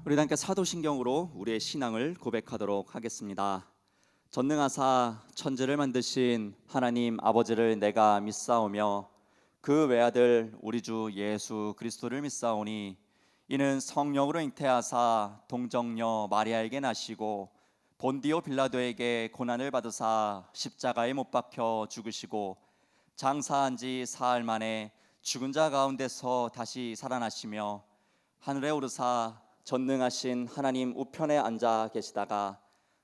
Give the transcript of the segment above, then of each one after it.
우리 함께 사도신경으로 우리의 신앙을 고백하도록 하겠습니다. 전능하사 천지를 만드신 하나님 아버지를 내가 믿사오며 그 외아들 우리 주 예수 그리스도를 믿사오니 이는 성령으로 잉태하사 동정녀 마리아에게 나시고 본디오 빌라도에게 고난을 받으사 십자가에 못 박혀 죽으시고 장사한 지 사흘 만에 죽은 자 가운데서 다시 살아나시며 하늘에 오르사 전능하신 하나님 우편에 앉아 계시다가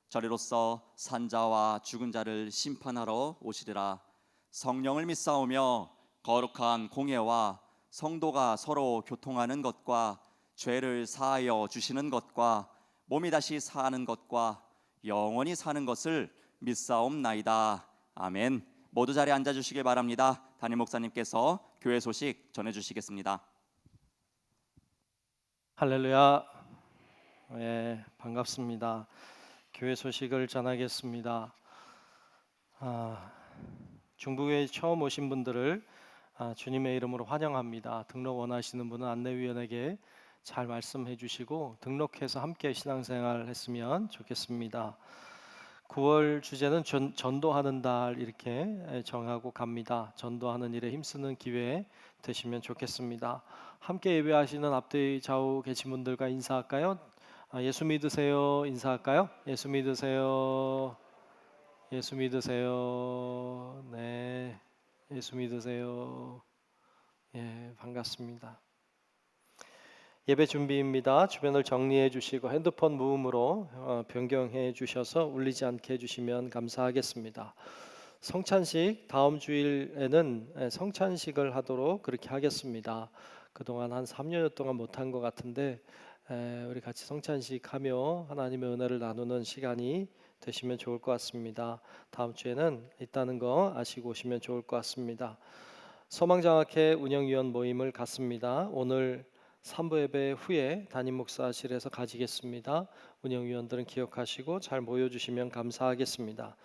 저리로서 산자와 죽은 자를 심판하러 오시리라. 성령을 믿사오며 거룩한 공예와 성도가 서로 교통하는 것과 죄를 사하여 주시는 것과 몸이 다시 사는 것과 영원히 사는 것을 믿사옵나이다. 아멘. 모두 자리에 앉아주시길 바랍니다. 담임 목사님께서 교회 소식 전해주시겠습니다. 할렐루야. 반갑습니다. 교회 소식을 전하겠습니다. 중부교회 처음 오신 분들을 주님의 이름으로 환영합니다. 등록 원하시는 분은 안내위원에게 잘 말씀해 주시고 등록해서 함께 신앙생활 했으면 좋겠습니다. 9월 주제는 전도하는 달 이렇게 정하고 갑니다. 전도하는 일에 힘쓰는 기회 되시면 좋겠습니다. 함께 예배하시는 앞뒤 좌우 계신 분들과 인사할까요? 예수 믿으세요. 인사할까요? 예수 믿으세요. 예수 믿으세요. 네, 예수 믿으세요. 반갑습니다. 예배 준비입니다. 주변을 정리해 주시고 핸드폰 무음으로 변경해 주셔서 울리지 않게 해주시면 감사하겠습니다. 성찬식 다음 주일에는 성찬식을 하도록 그렇게 하겠습니다. 그동안 한 3년 동안 못한 것 같은데 우리 같이 성찬식 하며 하나님의 은혜를 나누는 시간이 되시면 좋을 것 같습니다. 다음 주에는 있다는 거 아시고 오시면 좋을 것 같습니다. 소망장학회 운영위원 모임을 갖습니다. 오늘 3부 예배 후에 담임 목사실에서 가지겠습니다. 운영위원들은 기억하시고 잘 모여주시면 감사하겠습니다.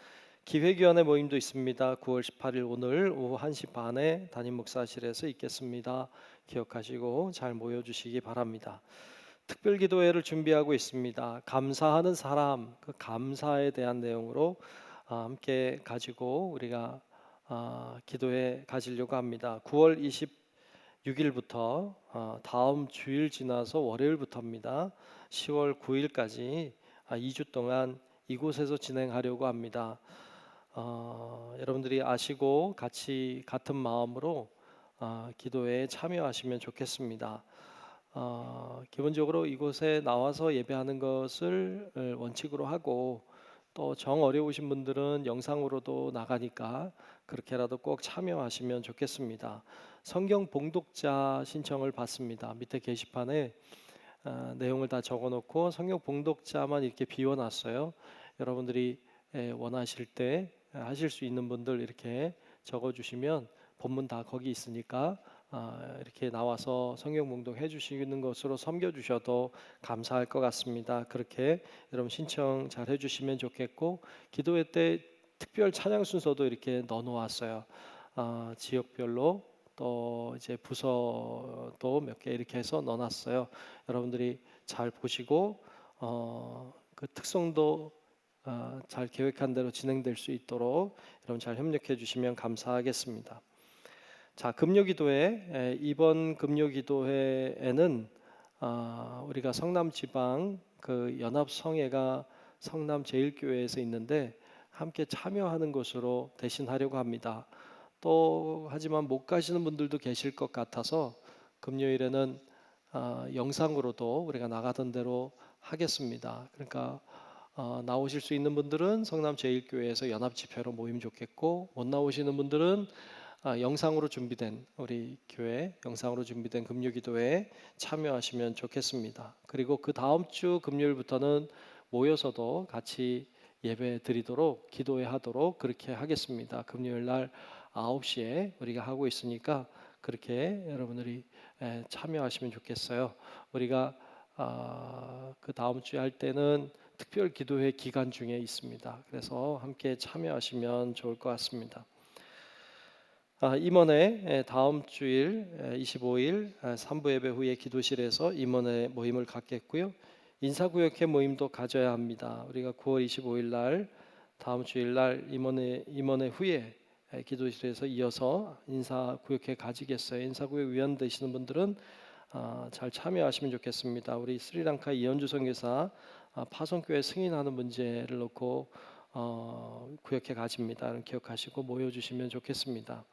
기획위원회 모임도 있습니다. 9월 18일 오늘 오후 1시 반에 담임 목사실에서 있겠습니다. 기억하시고 잘 모여주시기 바랍니다. 특별기도회를 준비하고 있습니다. 감사하는 사람, 그 감사에 대한 내용으로 함께 가지고 우리가 기도회 가지려고 합니다. 9월 26일부터 다음 주일 지나서 월요일부터입니다. 10월 9일까지 2주 동안 이곳에서 진행하려고 합니다. 여러분들이 아시고 같이 같은 마음으로 기도회에 참여하시면 좋겠습니다. 기본적으로 이곳에 나와서 예배하는 것을 원칙으로 하고 또 정 어려우신 분들은 영상으로도 나가니까 그렇게라도 꼭 참여하시면 좋겠습니다. 성경 봉독자 신청을 받습니다. 밑에 게시판에 내용을 다 적어놓고 성경 봉독자만 이렇게 비워놨어요. 여러분들이 원하실 때 하실 수 있는 분들 이렇게 적어주시면 본문 다 거기 있으니까 이렇게 나와서 성경 봉독해 주시는 것으로 섬겨주셔도 감사할 것 같습니다. 그렇게 여러분 신청 잘 해주시면 좋겠고 기도회 때 특별 찬양 순서도 이렇게 넣어놓았어요. 지역별로 또 이제 부서도 몇 개 이렇게 해서 넣어놨어요. 여러분들이 잘 보시고 그 특성도 잘 계획한 대로 진행될 수 있도록 여러분 잘 협력해 주시면 감사하겠습니다. 자, 금요기도회 이번 금요기도회에는 우리가 성남지방 그 연합성회가 성남제일교회에서 있는데 함께 참여하는 것으로 대신하려고 합니다. 또 하지만 못 가시는 분들도 계실 것 같아서 금요일에는 영상으로도 우리가 나가던 대로 하겠습니다. 그러니까 나오실 수 있는 분들은 성남제일교회에서 연합집회로 모이면 좋겠고 못 나오시는 분들은 영상으로 준비된 우리 교회 영상으로 준비된 금요기도회에 참여하시면 좋겠습니다. 그리고 그 다음 주 금요일부터는 모여서도 같이 예배 드리도록 기도회 하도록 그렇게 하겠습니다. 금요일 날 9시에 우리가 하고 있으니까 그렇게 여러분들이 참여하시면 좋겠어요. 우리가 그 다음 주에 할 때는 특별 기도회 기간 중에 있습니다. 그래서 함께 참여하시면 좋을 것 같습니다. 임원회 다음 주일 25일 3부 예배 후에 기도실에서 임원회 모임을 갖겠고요. 인사구역회 모임도 가져야 합니다. 우리가 9월 25일 날 다음 주일 날 임원회 후에 기도실에서 이어서 인사구역회 가지겠어요. 인사구역 위원 되시는 분들은 잘 참여하시면 좋겠습니다. 우리 스리랑카 이현주 선교사 파송교회 승인하는 문제를 놓고 구역회 가집니다. 기억하시고 모여주시면 좋겠습니다.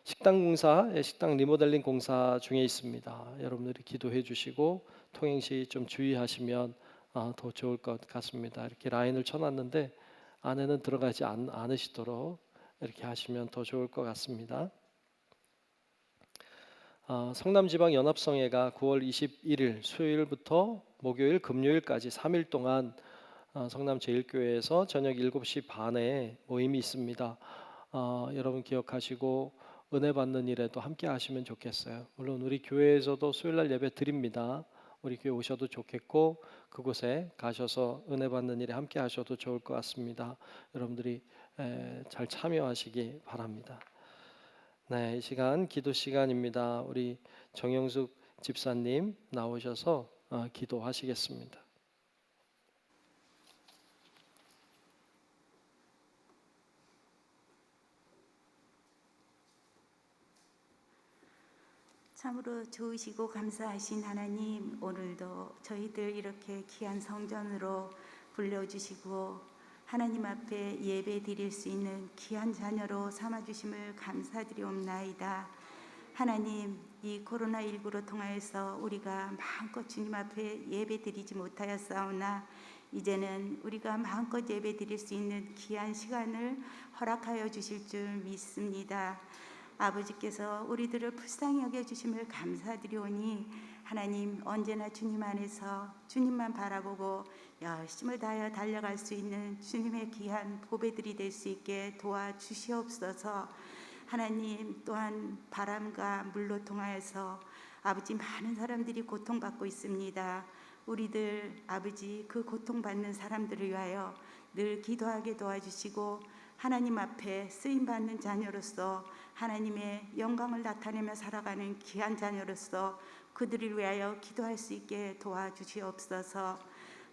식당 공사, 식당 리모델링 공사 중에 있습니다. 여러분들이 기도해 주시고 통행 시 좀 주의하시면 더 좋을 것 같습니다. 이렇게 라인을 쳐놨는데 안에는 들어가지 않으시도록 이렇게 하시면 더 좋을 것 같습니다. 성남지방연합성회가 9월 21일 수요일부터 목요일, 금요일까지 3일 동안 성남 제1교회에서 저녁 7시 반에 모임이 있습니다. 여러분 기억하시고 은혜 받는 일에도 함께 하시면 좋겠어요. 물론 우리 교회에서도 수요일날 예배 드립니다. 우리 교회 오셔도 좋겠고 그곳에 가셔서 은혜 받는 일에 함께 하셔도 좋을 것 같습니다. 여러분들이 잘 참여하시기 바랍니다. 네, 이 시간 기도 시간입니다. 우리 정영숙 집사님 나오셔서 기도하시겠습니다. 참으로 좋으시고 감사하신 하나님, 오늘도 저희들 이렇게 귀한 성전으로 불러주시고 하나님 앞에 예배 드릴 수 있는 귀한 자녀로 삼아주심을 감사드리옵나이다. 하나님, 이 코로나19로 통하여서 우리가 마음껏 주님 앞에 예배 드리지 못하였사오나 이제는 우리가 마음껏 예배 드릴 수 있는 귀한 시간을 허락하여 주실 줄 믿습니다. 아버지께서 우리들을 불쌍히 여겨주심을 감사드리오니 하나님, 언제나 주님 안에서 주님만 바라보고 열심을 다하여 달려갈 수 있는 주님의 귀한 보배들이 될 수 있게 도와주시옵소서. 하나님, 또한 바람과 물로 통하여서 아버지 많은 사람들이 고통받고 있습니다. 우리들 아버지 그 고통받는 사람들을 위하여 늘 기도하게 도와주시고 하나님 앞에 쓰임받는 자녀로서 하나님의 영광을 나타내며 살아가는 귀한 자녀로서 그들을 위하여 기도할 수 있게 도와주시옵소서.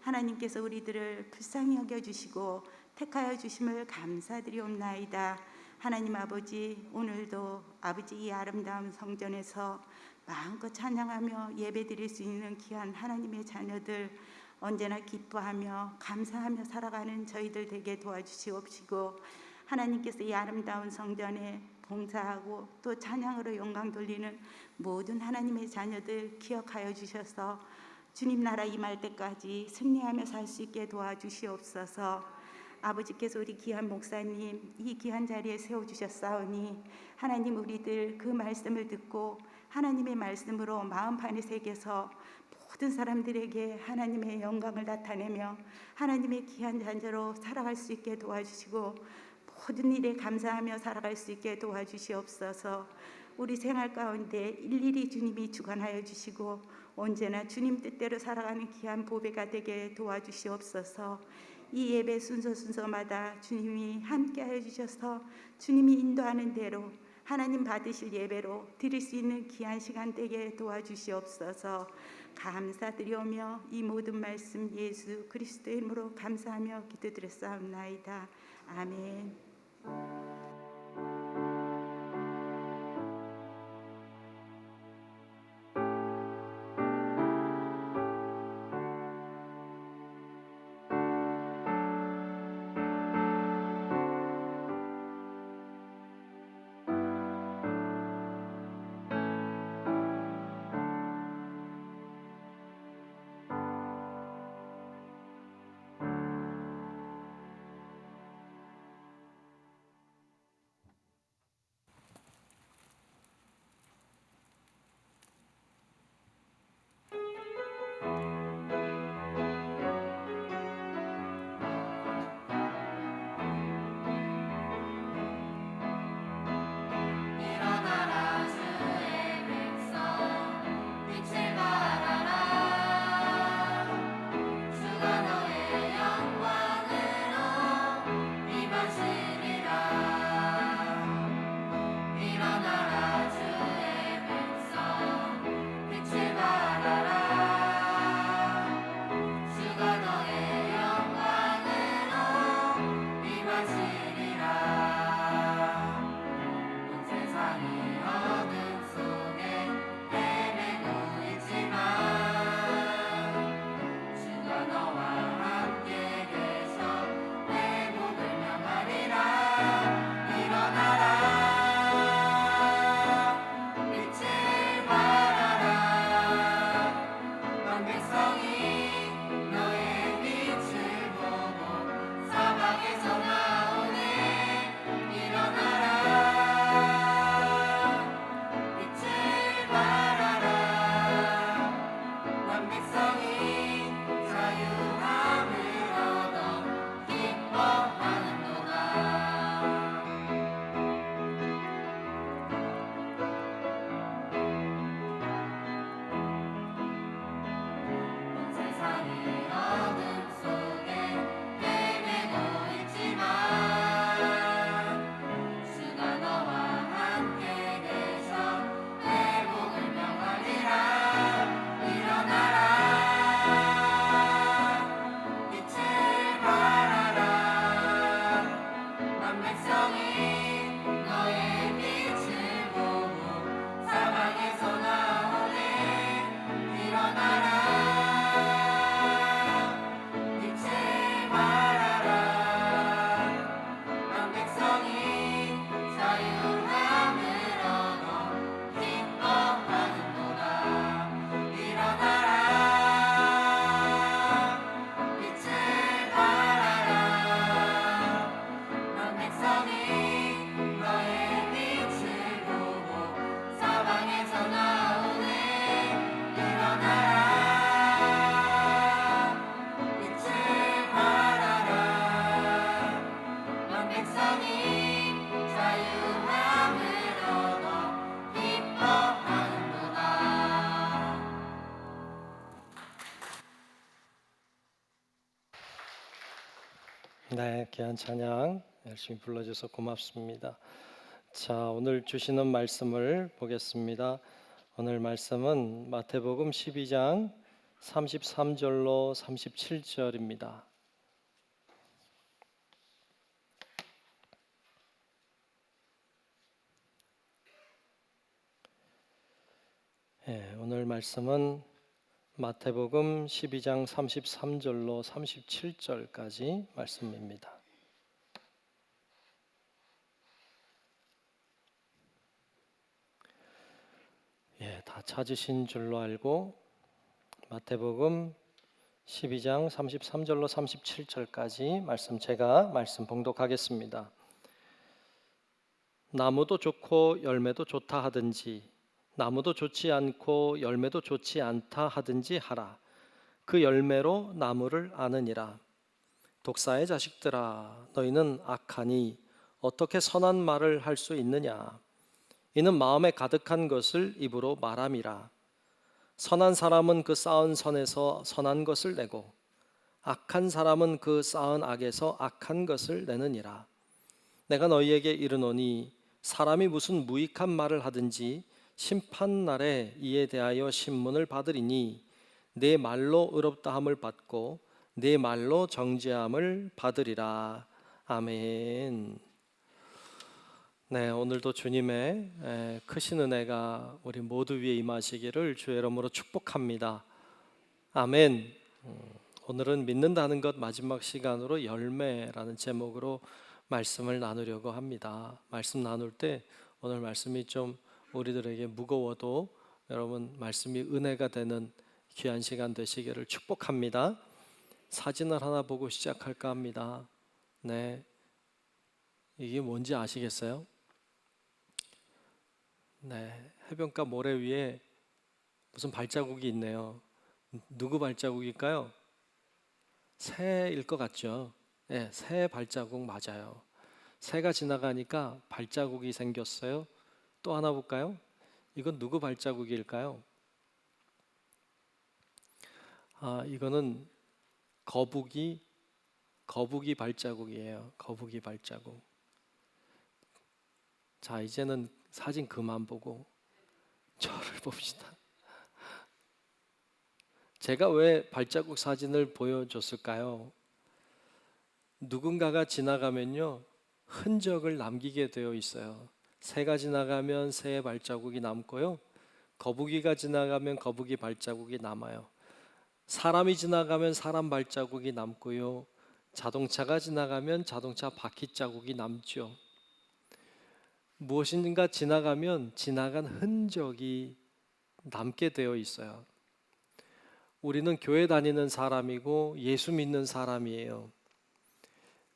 하나님께서 우리들을 불쌍히 여겨주시고 택하여 주심을 감사드리옵나이다. 하나님 아버지, 오늘도 아버지 이 아름다운 성전에서 마음껏 찬양하며 예배드릴 수 있는 귀한 하나님의 자녀들 언제나 기뻐하며 감사하며 살아가는 저희들 되게 도와주시옵시고 하나님께서 이 아름다운 성전에 봉사하고 또 찬양으로 영광 돌리는 모든 하나님의 자녀들 기억하여 주셔서 주님 나라 임할 때까지 승리하며 살 수 있게 도와주시옵소서. 아버지께서 우리 귀한 목사님 이 귀한 자리에 세워주셨사오니 하나님, 우리들 그 말씀을 듣고 하나님의 말씀으로 마음판에 새겨서 모든 사람들에게 하나님의 영광을 나타내며 하나님의 귀한 자녀로 살아갈 수 있게 도와주시고 모든 일에 감사하며 살아갈 수 있게 도와주시옵소서. 우리 생활 가운데 일일이 주님이 주관하여 주시고 언제나 주님 뜻대로 살아가는 귀한 보배가 되게 도와주시옵소서. 이 예배 순서마다 주님이 함께하여 주셔서 주님이 인도하는 대로 하나님 받으실 예배로 드릴 수 있는 귀한 시간 되게 도와주시옵소서. 감사드리오며 이 모든 말씀 예수 그리스도의 이름으로 감사하며 기도드렸사옵나이다. 아멘. 네, 귀한 찬양 열심히 불러줘서 고맙습니다. 자, 오늘 주시는 말씀을 보겠습니다. 오늘 말씀은 마태복음 12장 33절로 37절입니다. 오늘 말씀은 마태복음 12장 33절로 37절까지 말씀입니다. 다 찾으신 줄로 알고 마태복음 12장 33절로 37절까지 제가 말씀 봉독하겠습니다. 나무도 좋고 열매도 좋다 하든지 나무도 좋지 않고 열매도 좋지 않다 하든지 하라. 그 열매로 나무를 아느니라. 독사의 자식들아, 너희는 악하니 어떻게 선한 말을 할 수 있느냐? 이는 마음에 가득한 것을 입으로 말함이라. 선한 사람은 그 쌓은 선에서 선한 것을 내고 악한 사람은 그 쌓은 악에서 악한 것을 내느니라. 내가 너희에게 이르노니 사람이 무슨 무익한 말을 하든지 심판날에 이에 대하여 신문을 받으리니 내 말로 의롭다함을 받고 내 말로 정죄함을 받으리라. 아멘. 네, 오늘도 주님의 크신 은혜가 우리 모두 위에 임하시기를 주의 이름으로 축복합니다. 아멘. 오늘은 믿는다는 것 마지막 시간으로 열매라는 제목으로 말씀을 나누려고 합니다. 말씀 나눌 때 오늘 말씀이 좀 우리들에게 무거워도 여러분 말씀이 은혜가 되는 귀한 시간 되시기를 축복합니다. 사진을 하나 보고 시작할까 합니다. 네, 이게 뭔지 아시겠어요? 네, 해변가 모래 위에 무슨 발자국이 있네요. 누구 발자국일까요? 새일 것 같죠? 네, 새 발자국 맞아요. 새가 지나가니까 발자국이 생겼어요. 또 하나 볼까요? 이건 누구 발자국일까요? 이거는 거북이 발자국이에요. 거북이 발자국. 자, 이제는 사진 그만 보고 저를 봅시다. 제가 왜 발자국 사진을 보여줬을까요? 누군가가 지나가면요, 흔적을 남기게 되어 있어요. 새가 지나가면 새의 발자국이 남고요, 거북이가 지나가면 거북이 발자국이 남아요. 사람이 지나가면 사람 발자국이 남고요, 자동차가 지나가면 자동차 바퀴 자국이 남죠. 무엇인가 지나가면 지나간 흔적이 남게 되어 있어요. 우리는 교회 다니는 사람이고 예수 믿는 사람이에요.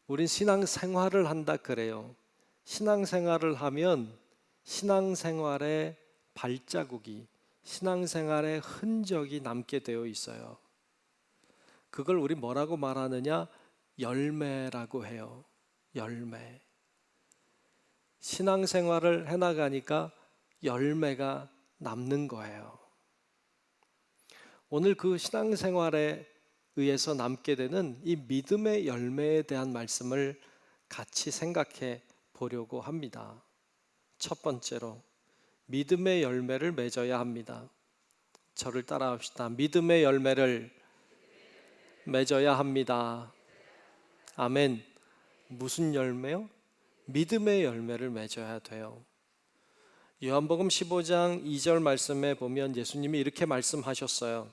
우린 신앙생활을 한다 그래요. 신앙생활을 하면 신앙생활의 발자국이, 신앙생활의 흔적이 남게 되어 있어요. 그걸 우리 뭐라고 말하느냐? 열매라고 해요. 열매. 신앙생활을 해나가니까 열매가 남는 거예요. 오늘 그 신앙생활에 의해서 남게 되는 이 믿음의 열매에 대한 말씀을 같이 생각해 보려고 합니다. 첫 번째로 믿음의 열매를 맺어야 합니다. 저를 따라합시다. 믿음의 열매를 맺어야 합니다. 아멘. 무슨 열매요? 믿음의 열매를 맺어야 돼요. 요한복음 15장 2절 말씀에 보면 예수님이 이렇게 말씀하셨어요.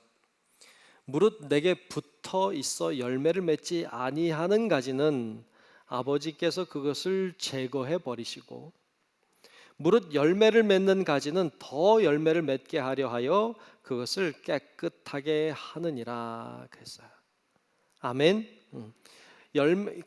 무릇 내게 붙어 있어 열매를 맺지 아니하는 가지는 아버지께서 그것을 제거해 버리시고 무릇 열매를 맺는 가지는 더 열매를 맺게 하려 하여 그것을 깨끗하게 하느니라 그랬어요. 아멘.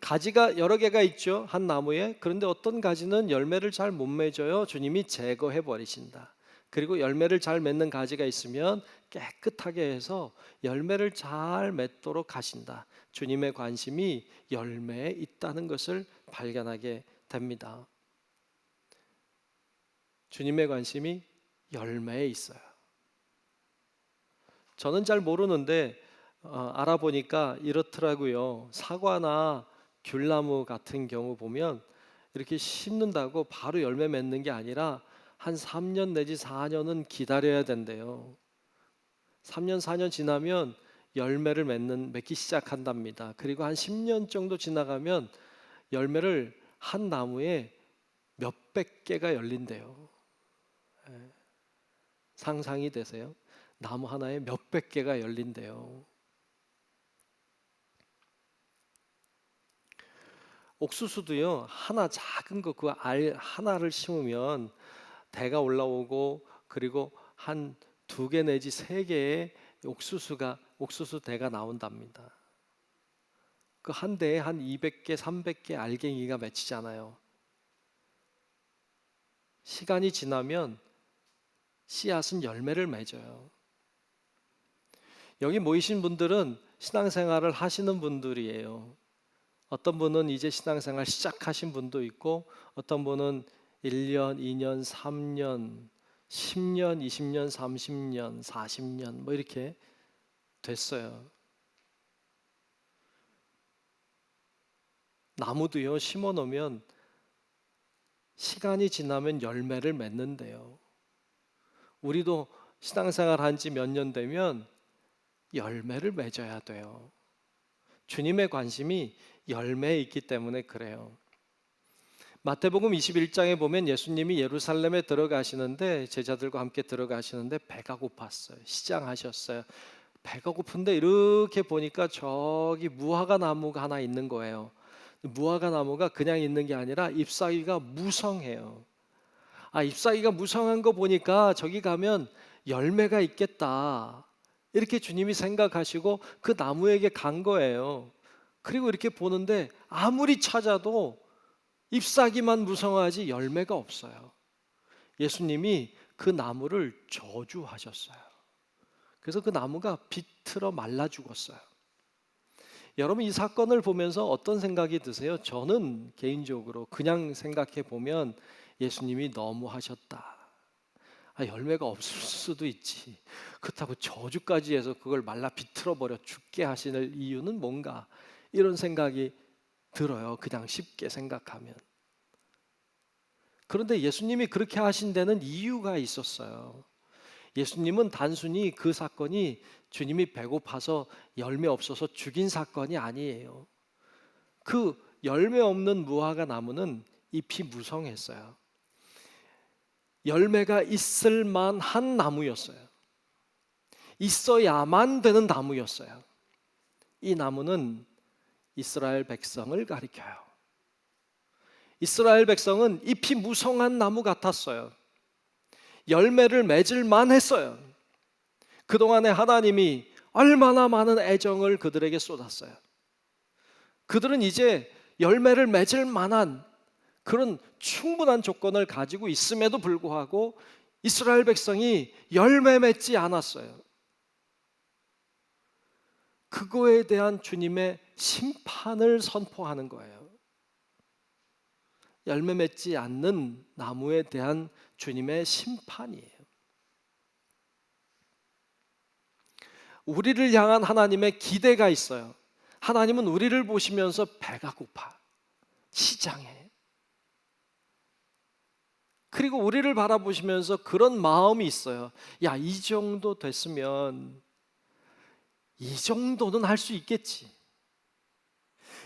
가지가 여러 개가 있죠, 한 나무에. 그런데 어떤 가지는 열매를 잘 못 맺어요. 주님이 제거해 버리신다. 그리고 열매를 잘 맺는 가지가 있으면 깨끗하게 해서 열매를 잘 맺도록 하신다. 주님의 관심이 열매에 있다는 것을 발견하게 됩니다. 주님의 관심이 열매에 있어요. 저는 잘 모르는데 알아보니까 이렇더라고요. 사과나 귤나무 같은 경우 보면 이렇게 심는다고 바로 열매 맺는 게 아니라 한 3년 내지 4년은 기다려야 된대요. 3년 4년 지나면 열매를 맺기 시작한답니다. 그리고 한 10년 정도 지나가면 열매를 한 나무에 몇백 개가 열린대요. 예, 상상이 되세요? 나무 하나에 몇백 개가 열린대요. 옥수수도요, 하나 작은 거 그 알 하나를 심으면 대가 올라오고, 그리고 한 2개 내지 3개의 옥수수 대가 나온답니다. 그 한 대에 한 200개, 300개 알갱이가 맺히잖아요. 시간이 지나면 씨앗은 열매를 맺어요. 여기 모이신 분들은 신앙생활을 하시는 분들이에요. 어떤 분은 이제 신앙생활 시작하신 분도 있고, 어떤 분은 1년, 2년, 3년, 10년, 20년, 30년, 40년 뭐 이렇게 됐어요. 나무도요, 심어 놓으면 시간이 지나면 열매를 맺는데요. 우리도 신앙생활 한 지 몇 년 되면 열매를 맺어야 돼요. 주님의 관심이 열매에 있기 때문에 그래요. 마태복음 21장에 보면 예수님이 예루살렘에 들어가시는데, 제자들과 함께 들어가시는데 배가 고팠어요. 시장하셨어요. 배가 고픈데 이렇게 보니까 저기 무화과 나무가 하나 있는 거예요. 무화과 나무가 그냥 있는 게 아니라 잎사귀가 무성해요. 잎사귀가 무성한 거 보니까 저기 가면 열매가 있겠다, 이렇게 주님이 생각하시고 그 나무에게 간 거예요. 그리고 이렇게 보는데 아무리 찾아도 잎사귀만 무성하지 열매가 없어요. 예수님이 그 나무를 저주하셨어요. 그래서 그 나무가 비틀어 말라 죽었어요. 여러분, 이 사건을 보면서 어떤 생각이 드세요? 저는 개인적으로 그냥 생각해 보면 예수님이 너무 하셨다. 열매가 없을 수도 있지, 그렇다고 저주까지 해서 그걸 말라 비틀어 버려 죽게 하시는 이유는 뭔가, 이런 생각이 들어요. 그냥 쉽게 생각하면. 그런데 예수님이 그렇게 하신 데는 이유가 있었어요. 예수님은 단순히 그 사건이 주님이 배고파서 열매 없어서 죽인 사건이 아니에요. 그 열매 없는 무화과 나무는 잎이 무성했어요. 열매가 있을 만한 나무였어요. 있어야만 되는 나무였어요. 이 나무는 이스라엘 백성을 가리켜요. 이스라엘 백성은 잎이 무성한 나무 같았어요. 열매를 맺을 만했어요. 그동안에 하나님이 얼마나 많은 애정을 그들에게 쏟았어요. 그들은 이제 열매를 맺을 만한 그런 충분한 조건을 가지고 있음에도 불구하고 이스라엘 백성이 열매 맺지 않았어요. 그거에 대한 주님의 심판을 선포하는 거예요. 열매 맺지 않는 나무에 대한 주님의 심판이에요. 우리를 향한 하나님의 기대가 있어요. 하나님은 우리를 보시면서 배가 고파, 시장해. 그리고 우리를 바라보시면서 그런 마음이 있어요. 야, 이 정도 됐으면 이 정도는 할 수 있겠지.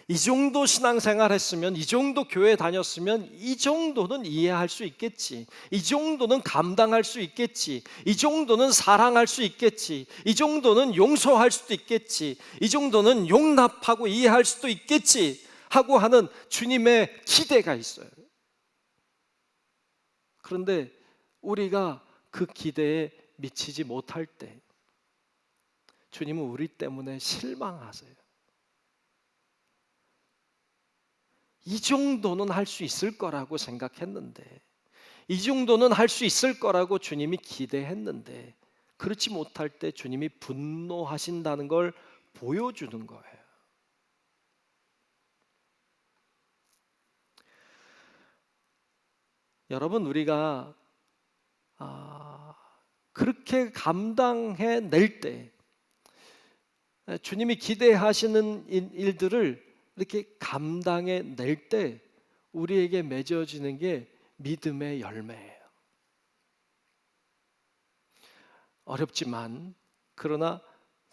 이 정도 신앙생활 했으면, 이 정도 교회 다녔으면 이 정도는 이해할 수 있겠지. 이 정도는 감당할 수 있겠지. 이 정도는 사랑할 수 있겠지. 이 정도는 용서할 수도 있겠지. 이 정도는 용납하고 이해할 수도 있겠지 하고 하는 주님의 기대가 있어요. 그런데 우리가 그 기대에 미치지 못할 때 주님은 우리 때문에 실망하세요. 이 정도는 할 수 있을 거라고 생각했는데, 이 정도는 할 수 있을 거라고 주님이 기대했는데, 그렇지 못할 때 주님이 분노하신다는 걸 보여주는 거예요. 여러분, 우리가 그렇게 감당해 낼 때, 주님이 기대하시는 일들을 이렇게 감당해 낼 때 우리에게 맺어지는 게 믿음의 열매예요. 어렵지만 그러나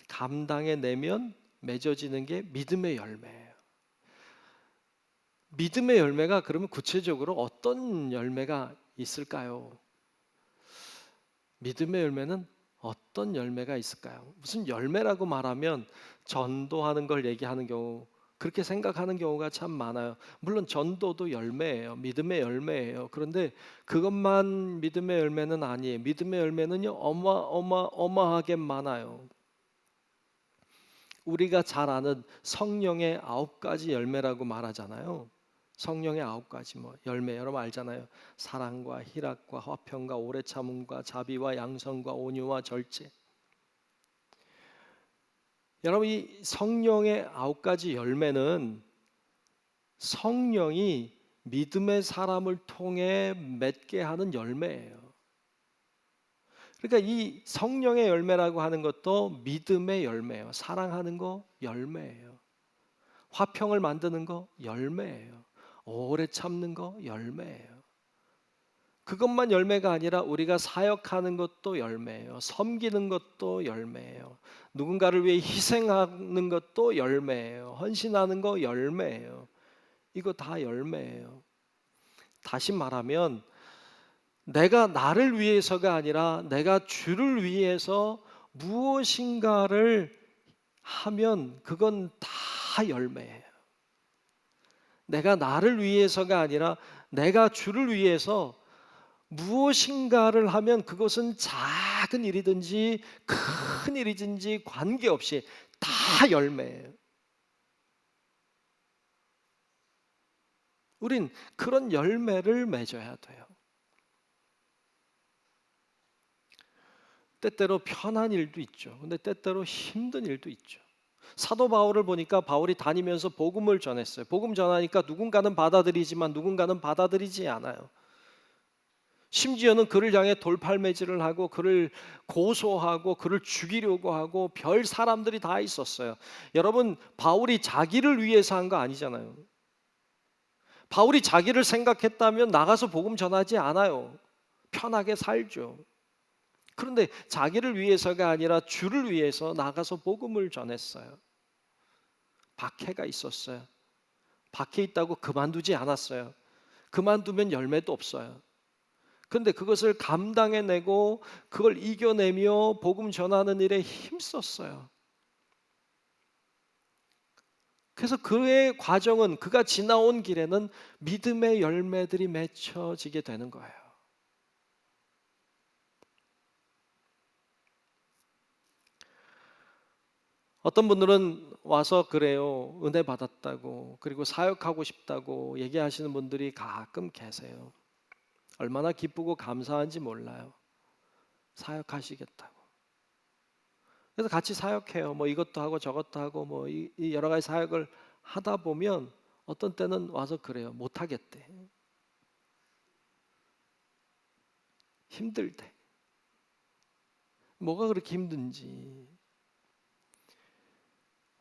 감당해 내면 맺어지는 게 믿음의 열매예요. 믿음의 열매가 그러면 구체적으로 어떤 열매가 있을까요? 믿음의 열매는 어떤 열매가 있을까요? 무슨 열매라고 말하면 전도하는 걸 얘기하는 경우, 그렇게 생각하는 경우가 참 많아요. 물론 전도도 열매예요. 믿음의 열매예요. 그런데 그것만 믿음의 열매는 아니에요. 믿음의 열매는요, 어마어마하게 많아요. 우리가 잘 아는 성령의 9가지 열매라고 말하잖아요. 성령의 9가지 열매, 여러분 알잖아요. 사랑과 희락과 화평과 오래 참음과 자비와 양선과 온유와 절제. 여러분, 이 성령의 9가지 열매는 성령이 믿음의 사람을 통해 맺게 하는 열매예요. 그러니까 이 성령의 열매라고 하는 것도 믿음의 열매예요. 사랑하는 거 열매예요. 화평을 만드는 거 열매예요. 오래 참는 거 열매예요. 그것만 열매가 아니라 우리가 사역하는 것도 열매예요. 섬기는 것도 열매예요. 누군가를 위해 희생하는 것도 열매예요. 헌신하는 거 열매예요. 이거 다 열매예요. 다시 말하면 내가 나를 위해서가 아니라 내가 주를 위해서 무엇인가를 하면 그건 다 열매예요. 내가 나를 위해서가 아니라 내가 주를 위해서 무엇인가를 하면 그것은 작은 일이든지 큰 일이든지 관계없이 다 열매예요. 우린 그런 열매를 맺어야 돼요. 때때로 편한 일도 있죠. 근데 때때로 힘든 일도 있죠. 사도 바울을 보니까 바울이 다니면서 복음을 전했어요. 복음 전하니까 누군가는 받아들이지만 누군가는 받아들이지 않아요. 심지어는 그를 향해 돌팔매질을 하고 그를 고소하고 그를 죽이려고 하고 별 사람들이 다 있었어요. 여러분, 바울이 자기를 위해서 한 거 아니잖아요. 바울이 자기를 생각했다면 나가서 복음 전하지 않아요. 편하게 살죠. 그런데 자기를 위해서가 아니라 주를 위해서 나가서 복음을 전했어요. 박해가 있었어요. 박해 있다고 그만두지 않았어요. 그만두면 열매도 없어요. 그런데 그것을 감당해내고 그걸 이겨내며 복음 전하는 일에 힘썼어요. 그래서 그의 과정은, 그가 지나온 길에는 믿음의 열매들이 맺혀지게 되는 거예요. 어떤 분들은 와서 그래요. 은혜 받았다고, 그리고 사역하고 싶다고 얘기하시는 분들이 가끔 계세요. 얼마나 기쁘고 감사한지 몰라요. 사역하시겠다고. 그래서 같이 사역해요. 이것도 하고 저것도 하고 이 여러 가지 사역을 하다 보면 어떤 때는 와서 그래요. 못 하겠대. 힘들대. 뭐가 그렇게 힘든지.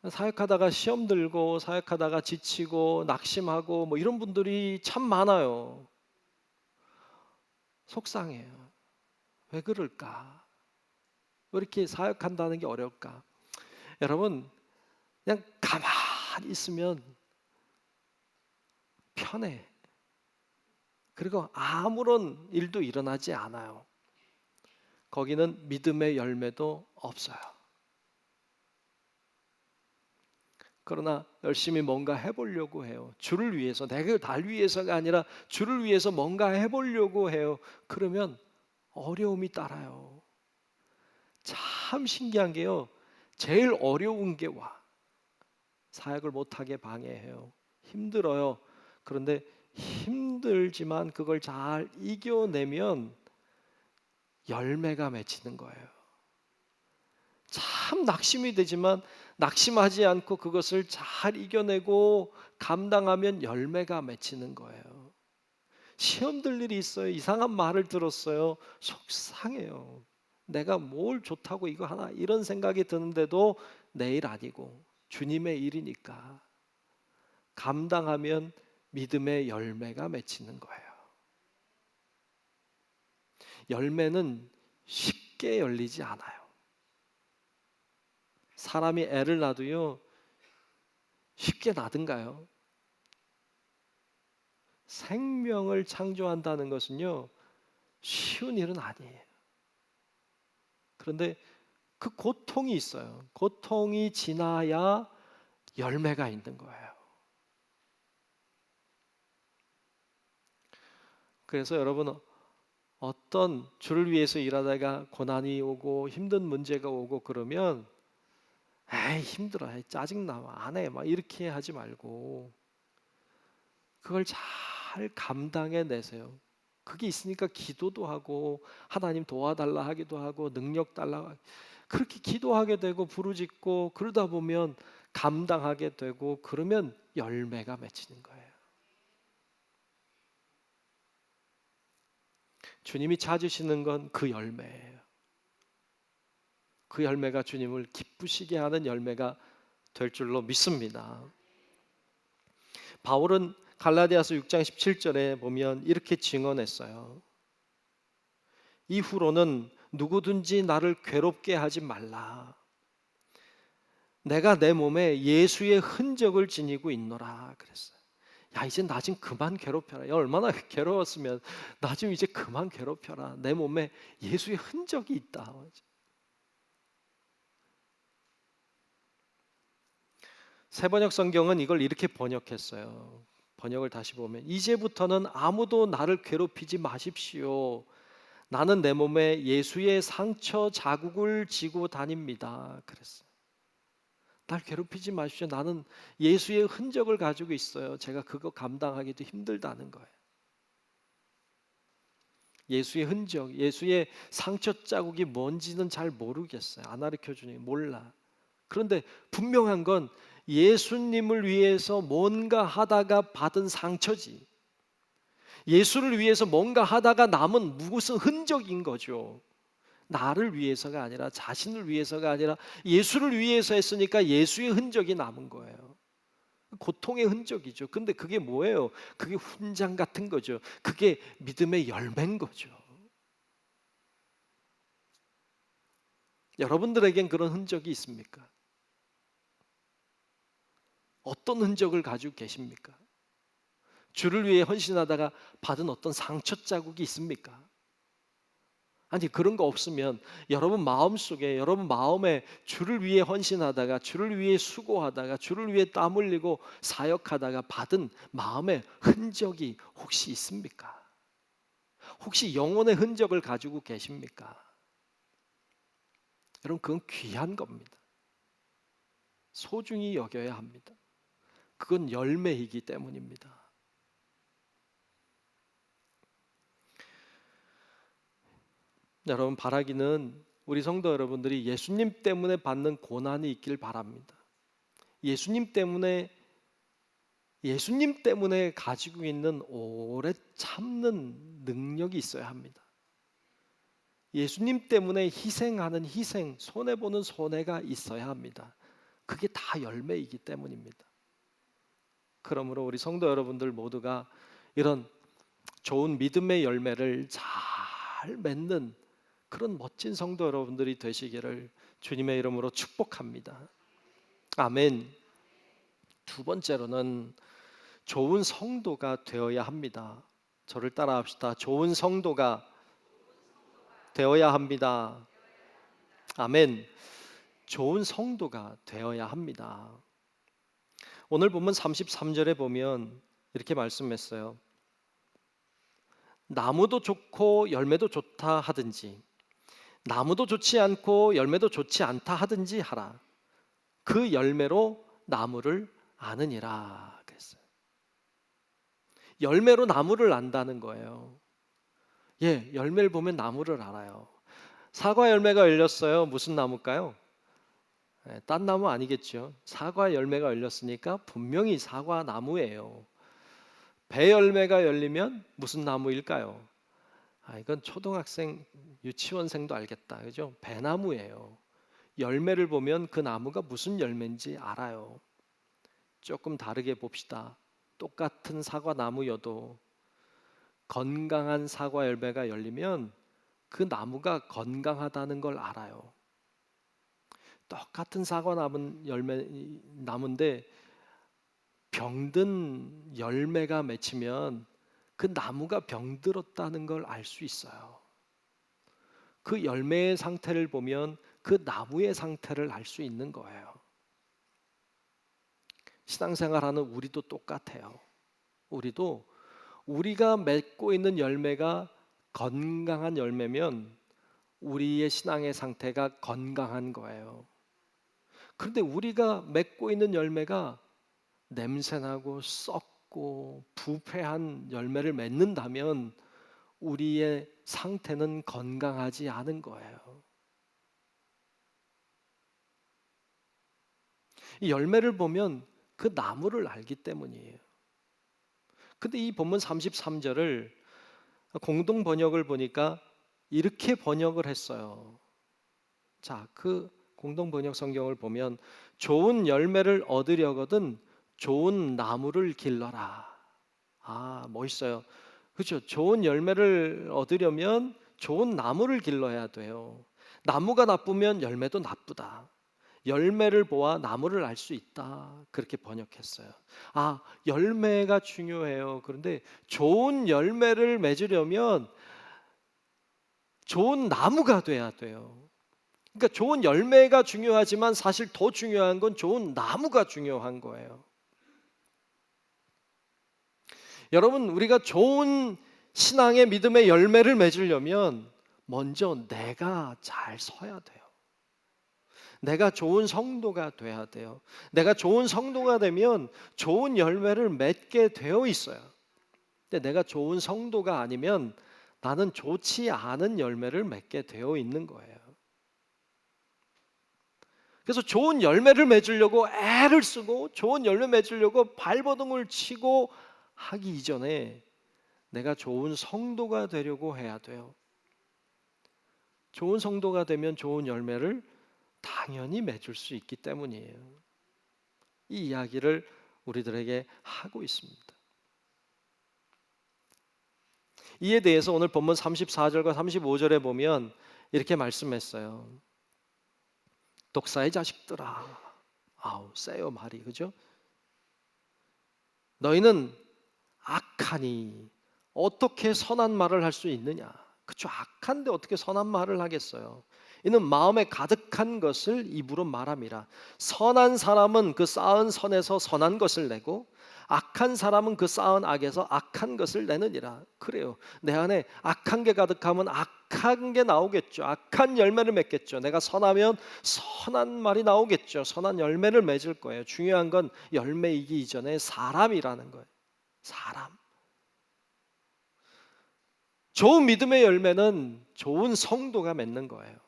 사역하다가 시험 들고 사역하다가 지치고 낙심하고 이런 분들이 참 많아요. 속상해요. 왜 그럴까? 왜 이렇게 사역한다는 게 어려울까? 여러분, 그냥 가만히 있으면 편해. 그리고 아무런 일도 일어나지 않아요. 거기는 믿음의 열매도 없어요. 그러나 열심히 뭔가 해보려고 해요. 주를 위해서, 내가 날 위해서가 아니라 주를 위해서 뭔가 해보려고 해요. 그러면 어려움이 따라요. 참 신기한 게요. 제일 어려운 게 와. 사역을 못하게 방해해요. 힘들어요. 그런데 힘들지만 그걸 잘 이겨내면 열매가 맺히는 거예요. 참 낙심이 되지만 낙심하지 않고 그것을 잘 이겨내고 감당하면 열매가 맺히는 거예요. 시험 들 일이 있어요. 이상한 말을 들었어요. 속상해요. 내가 뭘 좋다고 이거 하나, 이런 생각이 드는데도 내 일 아니고 주님의 일이니까 감당하면 믿음의 열매가 맺히는 거예요. 열매는 쉽게 열리지 않아요. 사람이 애를 낳아도요, 쉽게 낳든가요? 생명을 창조한다는 것은요, 쉬운 일은 아니에요. 그런데 그 고통이 있어요. 고통이 지나야 열매가 있는 거예요. 그래서 여러분, 어떤 주를 위해서 일하다가 고난이 오고 힘든 문제가 오고 그러면 에이 힘들어, 에이, 짜증나, 안 해, 막 이렇게 하지 말고 그걸 잘 감당해 내세요. 그게 있으니까 기도도 하고 하나님 도와달라 하기도 하고 능력 달라 그렇게 기도하게 되고 부르짖고 그러다 보면 감당하게 되고 그러면 열매가 맺히는 거예요. 주님이 찾으시는 건 그 열매예요. 그 열매가 주님을 기쁘시게 하는 열매가 될 줄로 믿습니다. 바울은 갈라디아서 6장 17절에 보면 이렇게 증언했어요. 이후로는 누구든지 나를 괴롭게 하지 말라. 내가 내 몸에 예수의 흔적을 지니고 있노라 그랬어요. 야, 이제 나 좀 그만 괴롭혀라. 야, 얼마나 괴로웠으면 나 좀 이제 그만 괴롭혀라. 내 몸에 예수의 흔적이 있다. 세번역 성경은 이걸 이렇게 번역했어요. 번역을 다시 보면 이제부터는 아무도 나를 괴롭히지 마십시오. 나는 내 몸에 예수의 상처 자국을 지고 다닙니다. 그랬어요. 날 괴롭히지 마십시오. 나는 예수의 흔적을 가지고 있어요. 제가 그거 감당하기도 힘들다는 거예요. 예수의 흔적, 예수의 상처 자국이 뭔지는 잘 모르겠어요. 안 가르쳐 주니 몰라. 그런데 분명한 건 예수님을 위해서 뭔가 하다가 받은 상처지. 예수를 위해서 뭔가 하다가 남은 무슨 흔적인 거죠. 나를 위해서가 아니라 자신을 위해서가 아니라 예수를 위해서 했으니까 예수의 흔적이 남은 거예요. 고통의 흔적이죠. 근데 그게 뭐예요? 그게 훈장 같은 거죠. 그게 믿음의 열매인 거죠. 여러분들에겐 그런 흔적이 있습니까? 어떤 흔적을 가지고 계십니까? 주를 위해 헌신하다가 받은 어떤 상처 자국이 있습니까? 아니 그런 거 없으면 여러분 마음속에 여러분 마음에 주를 위해 헌신하다가 주를 위해 수고하다가 주를 위해 땀 흘리고 사역하다가 받은 마음의 흔적이 혹시 있습니까? 혹시 영혼의 흔적을 가지고 계십니까? 여러분 그건 귀한 겁니다. 소중히 여겨야 합니다. 그건 열매이기 때문입니다. 여러분 바라기는 우리 성도 여러분들이 예수님 때문에 받는 고난이 있길 바랍니다. 예수님 때문에 가지고 있는 오래 참는 능력이 있어야 합니다. 예수님 때문에 희생하는 희생, 손해보는 손해가 있어야 합니다. 그게 다 열매이기 때문입니다. 그러므로 우리 성도 여러분들 모두가 이런 좋은 믿음의 열매를 잘 맺는 그런 멋진 성도 여러분들이 되시기를 주님의 이름으로 축복합니다. 아멘. 두 번째로는 좋은 성도가 되어야 합니다. 저를 따라합시다. 좋은 성도가 되어야 합니다. 아멘. 좋은 성도가 되어야 합니다. 오늘 본문 33절에 보면 이렇게 말씀했어요. 나무도 좋고 열매도 좋다 하든지 나무도 좋지 않고 열매도 좋지 않다 하든지 하라. 그 열매로 나무를 아느니라 그랬어요. 열매로 나무를 안다는 거예요. 예, 열매를 보면 나무를 알아요. 사과 열매가 열렸어요. 무슨 나무일까요? 딴 나무 아니겠죠. 사과 열매가 열렸으니까 분명히 사과 나무예요. 배 열매가 열리면 무슨 나무일까요? 이건 초등학생, 유치원생도 알겠다. 그죠? 배나무예요. 열매를 보면 그 나무가 무슨 열매인지 알아요. 조금 다르게 봅시다. 똑같은 사과나무여도 건강한 사과 열매가 열리면 그 나무가 건강하다는 걸 알아요. 똑같은 나무인데 병든 열매가 맺히면 그 나무가 병들었다는 걸 알 수 있어요. 그 열매의 상태를 보면 그 나무의 상태를 알 수 있는 거예요. 신앙생활하는 우리도 똑같아요. 우리도 우리가 맺고 있는 열매가 건강한 열매면 우리의 신앙의 상태가 건강한 거예요. 그런데 우리가 맺고 있는 열매가 냄새나고 썩고 부패한 열매를 맺는다면 우리의 상태는 건강하지 않은 거예요. 이 열매를 보면 그 나무를 알기 때문이에요. 근데 이 본문 33절을 공동 번역을 보니까 이렇게 번역을 했어요. 자, 그 공동 번역 성경을 보면 좋은 열매를 얻으려거든 좋은 나무를 길러라. 아, 멋있어요. 그렇죠? 좋은 열매를 얻으려면 좋은 나무를 길러야 돼요. 나무가 나쁘면 열매도 나쁘다. 열매를 보아 나무를 알 수 있다. 그렇게 번역했어요. 아, 열매가 중요해요. 그런데 좋은 열매를 맺으려면 좋은 나무가 돼야 돼요. 그러니까 좋은 열매가 중요하지만 사실 더 중요한 건 좋은 나무가 중요한 거예요. 여러분, 우리가 좋은 신앙의 믿음의 열매를 맺으려면 먼저 내가 잘 서야 돼요. 내가 좋은 성도가 돼야 돼요. 내가 좋은 성도가 되면 좋은 열매를 맺게 되어 있어요. 근데 내가 좋은 성도가 아니면 나는 좋지 않은 열매를 맺게 되어 있는 거예요. 그래서 좋은 열매를 맺으려고 애를 쓰고 좋은 열매 맺으려고 발버둥을 치고 하기 이전에 내가 좋은 성도가 되려고 해야 돼요. 좋은 성도가 되면 좋은 열매를 당연히 맺을 수 있기 때문이에요. 이 이야기를 우리들에게 하고 있습니다. 이에 대해서 오늘 본문 34절과 35절에 보면 이렇게 말씀했어요. 독사의 자식들아. 아우, 세요 말이, 그죠? 너희는 악하니 어떻게 선한 말을 할 수 있느냐? 그쵸, 악한데 어떻게 선한 말을 하겠어요? 이는 마음에 가득한 것을 입으로 말함이라. 선한 사람은 그 쌓은 선에서 선한 것을 내고 악한 사람은 그 쌓은 악에서 악한 것을 내느니라. 그래요. 내 안에 악한 게 가득하면 악한 게 나오겠죠. 악한 열매를 맺겠죠. 내가 선하면 선한 말이 나오겠죠. 선한 열매를 맺을 거예요. 중요한 건 열매이기 이전에 사람이라는 거예요. 사람. 좋은 믿음의 열매는 좋은 성도가 맺는 거예요.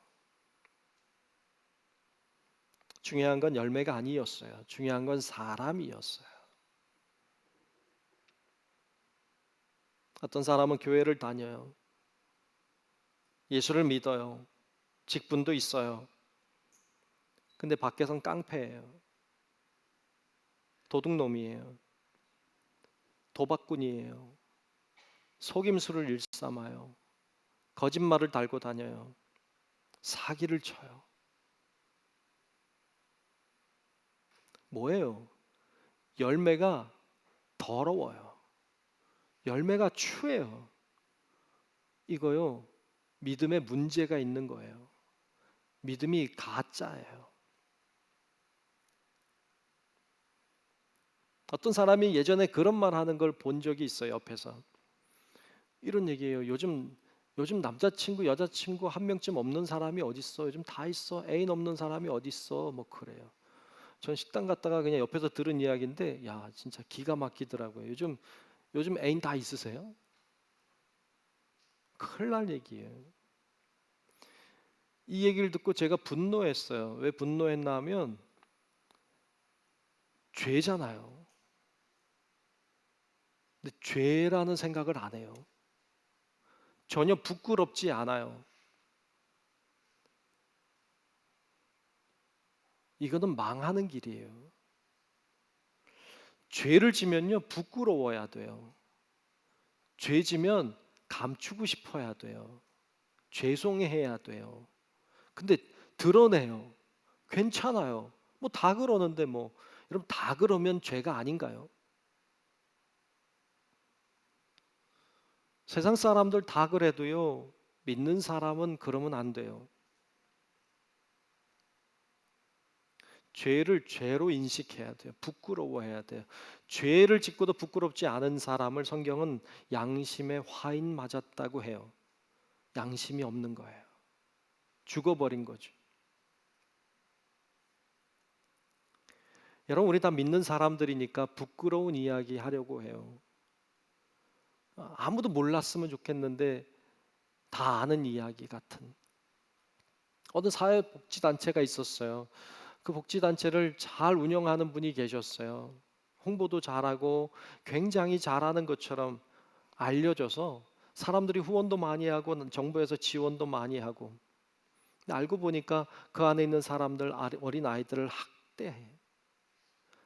중요한 건 열매가 아니었어요. 중요한 건 사람이었어요. 어떤 사람은 교회를 다녀요. 예수를 믿어요. 직분도 있어요. 근데 밖에선 깡패예요. 도둑놈이에요. 도박꾼이에요. 속임수를 일삼아요. 거짓말을 달고 다녀요. 사기를 쳐요. 뭐예요? 열매가 더러워요. 열매가 추해요. 이거요, 믿음에 문제가 있는 거예요. 믿음이 가짜예요. 어떤 사람이 예전에 그런 말 하는 걸 본 적이 있어요. 옆에서 이런 얘기예요. 요즘 남자친구 여자친구 한 명쯤 없는 사람이 어디 있어? 요즘 다 있어. 애인 없는 사람이 어디 있어? 뭐 그래요. 전 식당 갔다가 그냥 옆에서 들은 이야기인데, 야, 진짜 기가 막히더라고요. 요즘 애인 다 있으세요? 큰일 날 얘기예요. 이 얘기를 듣고 제가 분노했어요. 왜 분노했나 하면 죄잖아요. 근데 죄라는 생각을 안 해요. 전혀 부끄럽지 않아요. 이거는 망하는 길이에요. 죄를 지면요 부끄러워야 돼요. 죄 지면 감추고 싶어야 돼요. 죄송해야 돼요. 근데 드러내요. 괜찮아요. 뭐 다 그러는데 뭐 여러분 다 그러면 죄가 아닌가요? 세상 사람들 다 그래도요 믿는 사람은 그러면 안 돼요. 죄를 죄로 인식해야 돼요. 부끄러워해야 돼요. 죄를 짓고도 부끄럽지 않은 사람을 성경은 양심의 화인 맞았다고 해요. 양심이 없는 거예요. 죽어버린 거죠. 여러분 우리 다 믿는 사람들이니까 부끄러운 이야기 하려고 해요. 아무도 몰랐으면 좋겠는데 다 아는 이야기 같은 어느 사회복지단체가 있었어요. 그 복지단체를 잘 운영하는 분이 계셨어요. 홍보도 잘하고 굉장히 잘하는 것처럼 알려져서 사람들이 후원도 많이 하고 정부에서 지원도 많이 하고, 근데 알고 보니까 그 안에 있는 사람들, 어린 아이들을 학대해.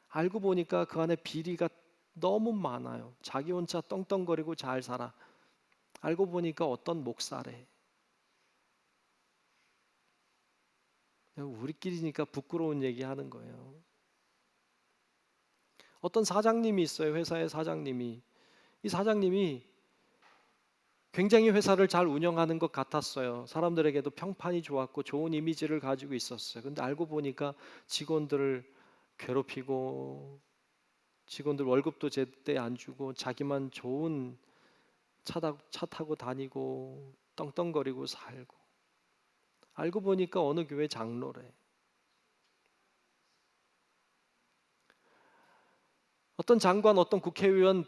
알고 보니까 그 안에 비리가 너무 많아요. 자기 혼자 떵떵거리고 잘 살아. 알고 보니까 어떤 목사래. 우리끼리니까 부끄러운 얘기 하는 거예요. 어떤 사장님이 있어요. 회사의 사장님이. 이 사장님이 굉장히 회사를 잘 운영하는 것 같았어요. 사람들에게도 평판이 좋았고 좋은 이미지를 가지고 있었어요. 근데 알고 보니까 직원들을 괴롭히고 직원들 월급도 제때 안 주고 자기만 좋은 차 타고 다니고 떵떵거리고 살고, 알고 보니까 어느 교회 장로래. 어떤 장관, 어떤 국회의원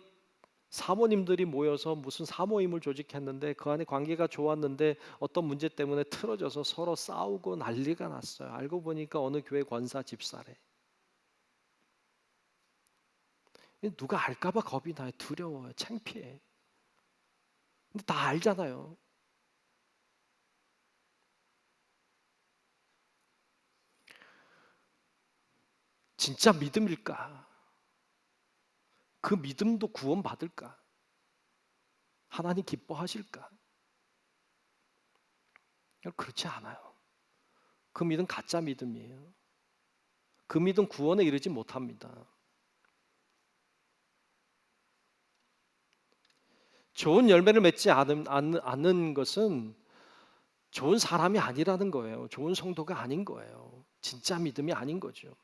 사모님들이 모여서 무슨 사모임을 조직했는데 그 안에 관계가 좋았는데 어떤 문제 때문에 틀어져서 서로 싸우고 난리가 났어요. 알고 보니까 어느 교회 권사 집사래. 누가 알까봐 겁이 나요. 두려워요. 창피해. 근데 다 알잖아요. 진짜 믿음일까? 그 믿음도 구원받을까? 하나님 기뻐하실까? 그렇지 않아요. 그 믿음 가짜 믿음이에요. 그 믿음 구원에 이르지 못합니다. 좋은 열매를 맺지 않는 것은 좋은 사람이 아니라는 거예요. 좋은 성도가 아닌 거예요. 진짜 믿음이 아닌 거죠.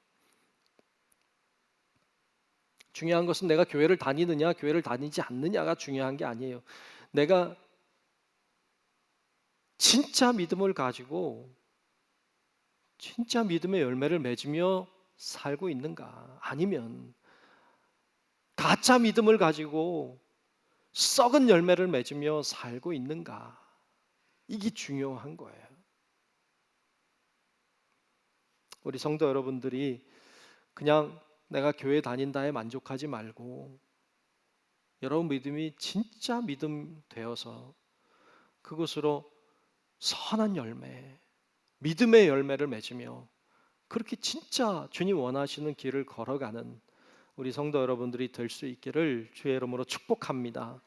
중요한 것은 내가 교회를 다니느냐, 교회를 다니지 않느냐가 중요한 게 아니에요. 내가 진짜 믿음을 가지고 진짜 믿음의 열매를 맺으며 살고 있는가? 아니면 가짜 믿음을 가지고 썩은 열매를 맺으며 살고 있는가? 이게 중요한 거예요. 우리 성도 여러분들이 그냥 내가 교회 다닌다에 만족하지 말고 여러분 믿음이 진짜 믿음 되어서 그것으로 선한 열매, 믿음의 열매를 맺으며 그렇게 진짜 주님 원하시는 길을 걸어가는 우리 성도 여러분들이 될 수 있기를 주의 이름으로 축복합니다.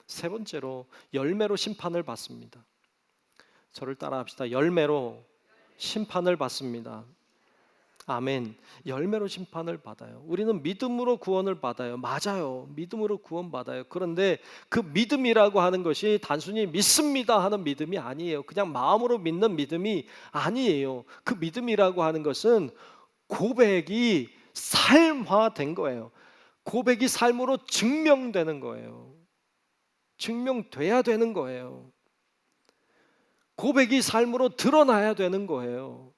세 번째로 열매로 심판을 받습니다. 저를 따라합시다. 열매로 심판을 받습니다. 아멘. 열매로 심판을 받아요. 우리는 믿음으로 구원을 받아요. 맞아요. 믿음으로 구원받아요. 그런데 그 믿음이라고 하는 것이 단순히 믿습니다 하는 믿음이 아니에요. 그냥 마음으로 믿는 믿음이 아니에요. 그 믿음이라고 하는 것은 고백이 삶화된 거예요. 고백이 삶으로 증명되는 거예요. 증명돼야 되는 거예요. 고백이 삶으로 드러나야 되는 거예요.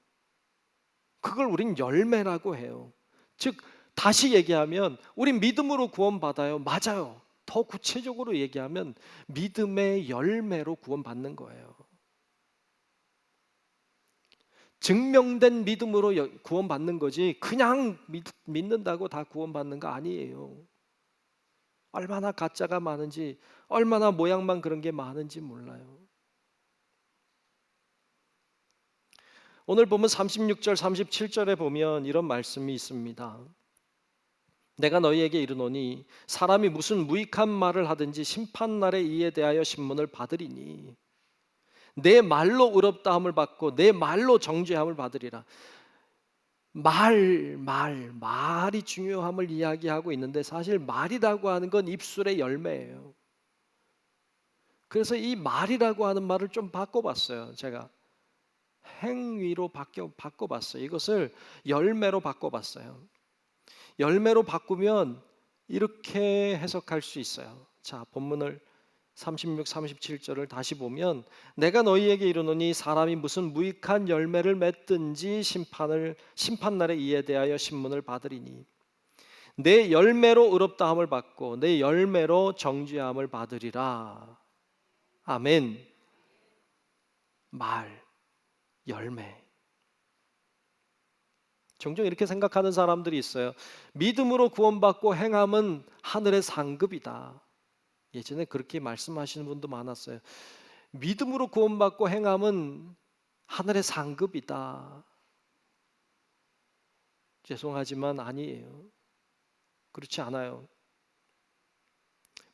그걸 우린 열매라고 해요. 즉 다시 얘기하면 우린 믿음으로 구원받아요. 맞아요. 더 구체적으로 얘기하면 믿음의 열매로 구원받는 거예요. 증명된 믿음으로 구원받는 거지 그냥 믿는다고 다 구원받는 거 아니에요. 얼마나 가짜가 많은지, 얼마나 모양만 그런 게 많은지 몰라요. 오늘 보면 36절, 37절에 보면 이런 말씀이 있습니다. 내가 너희에게 이르노니 사람이 무슨 무익한 말을 하든지 심판날에 이에 대하여 신문을 받으리니 내 말로 의롭다함을 받고 내 말로 정죄함을 받으리라. 말이 중요함을 이야기하고 있는데 사실 말이라고 하는 건 입술의 열매예요. 그래서 이 말이라고 하는 말을 좀 바꿔봤어요. 제가 행위로 바꿔봤어요. 이것을 열매로 바꿔봤어요. 열매로 바꾸면 이렇게 해석할 수 있어요. 자, 본문을 36, 37절을 다시 보면 내가 너희에게 이르노니 사람이 무슨 무익한 열매를 맺든지 심판날에 이에 대하여 신문을 받으리니 내 열매로 의롭다함을 받고 내 열매로 정죄함을 받으리라. 아멘. 말, 열매. 종종 이렇게 생각하는 사람들이 있어요. 믿음으로 구원받고 행함은 하늘의 상급이다. 예전에 그렇게 말씀하시는 분도 많았어요. 믿음으로 구원받고 행함은 하늘의 상급이다. 죄송하지만 아니에요. 그렇지 않아요.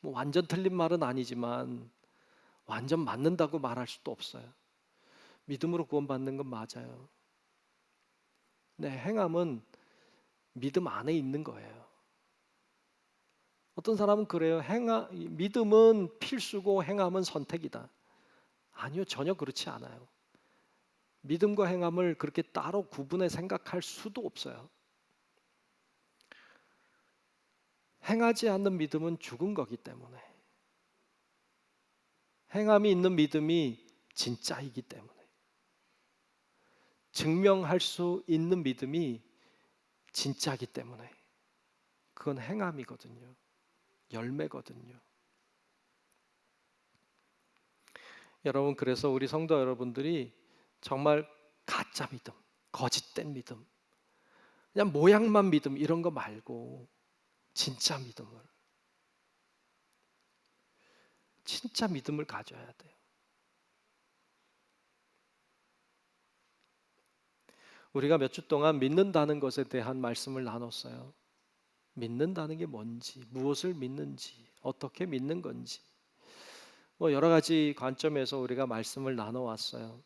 뭐 완전 틀린 말은 아니지만 완전 맞는다고 말할 수도 없어요. 믿음으로 구원받는 건 맞아요. 네, 행함은 믿음 안에 있는 거예요. 어떤 사람은 그래요. 믿음은 필수고 행함은 선택이다. 아니요, 전혀 그렇지 않아요. 믿음과 행함을 그렇게 따로 구분해 생각할 수도 없어요. 행하지 않는 믿음은 죽은 거기 때문에, 행함이 있는 믿음이 진짜이기 때문에, 증명할 수 있는 믿음이 진짜이기 때문에 그건 행함이거든요. 열매거든요. 여러분, 그래서 우리 성도 여러분들이 정말 가짜 믿음, 거짓된 믿음, 그냥 모양만 믿음 이런 거 말고 진짜 믿음을 가져야 돼요. 우리가 몇 주 동안 믿는다는 것에 대한 말씀을 나눴어요. 믿는다는 게 뭔지, 무엇을 믿는지, 어떻게 믿는 건지, 뭐 여러 가지 관점에서 우리가 말씀을 나눠왔어요.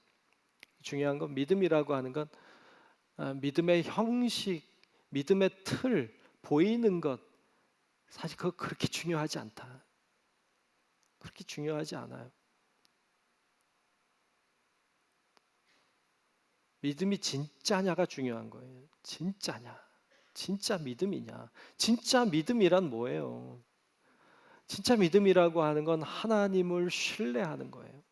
중요한 건 믿음이라고 하는 건 믿음의 형식, 믿음의 틀, 보이는 것, 사실 그거 그렇게 중요하지 않다. 그렇게 중요하지 않아요. 믿음이 진짜냐가 중요한 거예요. 진짜냐, 진짜 믿음이냐. 진짜 믿음이란 뭐예요? 진짜 믿음이라고 하는 건 하나님을 신뢰하는 거예요.